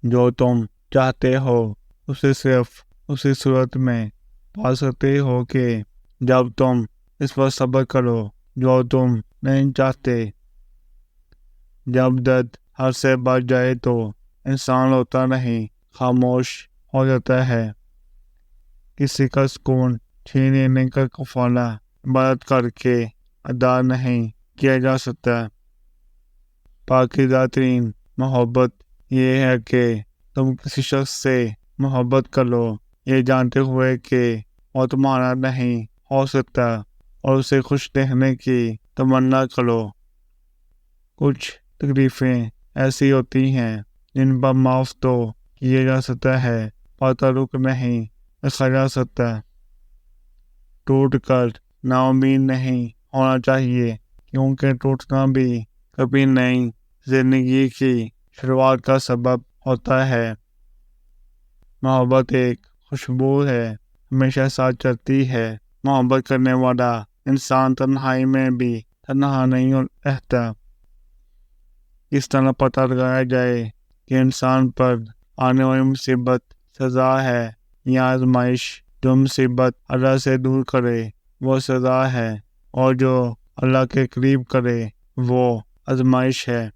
جو تم چاہتے ہو اسے صرف اسی صورت میں پا سکتے ہو کہ جب تم اس پر صبر کرو جو تم نہیں چاہتے۔ جب درد حد سے بڑھ جائے تو انسان ہوتا نہیں، خاموش ہو جاتا ہے۔ کسی کا سکون چھین لینے کا کفالہ عبادت کر کے ادا نہیں کیا جا سکتا۔ پاکیزہ ترین محبت یہ ہے کہ تم کسی شخص سے محبت کرو یہ جانتے ہوئے کہ وہ تمہارا نہیں ہو سکتا اور اسے خوش دیکھنے کی تمنا کرو۔ کچھ تکلیفیں ایسی ہوتی ہیں جن پر معاف تو کیا جا سکتا ہے پر تعلق نہیں رکھا جا سکتا۔ ٹوٹ کر نا امید نہیں ہونا چاہیے، کیونکہ ٹوٹنا بھی کبھی نئی زندگی کی شروعات کا سبب ہوتا ہے۔ محبت ایک خوشبو ہے، ہمیشہ ساتھ چلتی ہے۔ محبت کرنے والا انسان تنہائی میں بھی تنہا نہیں رہتا۔ اس طرح پتہ لگایا جائے کہ انسان پر آنے والی مصیبت سزا ہے یا آزمائش۔ جو مصیبت اللہ سے دور کرے وہ سزا ہے، اور جو اللہ کے قریب کرے وہ آزمائش ہے۔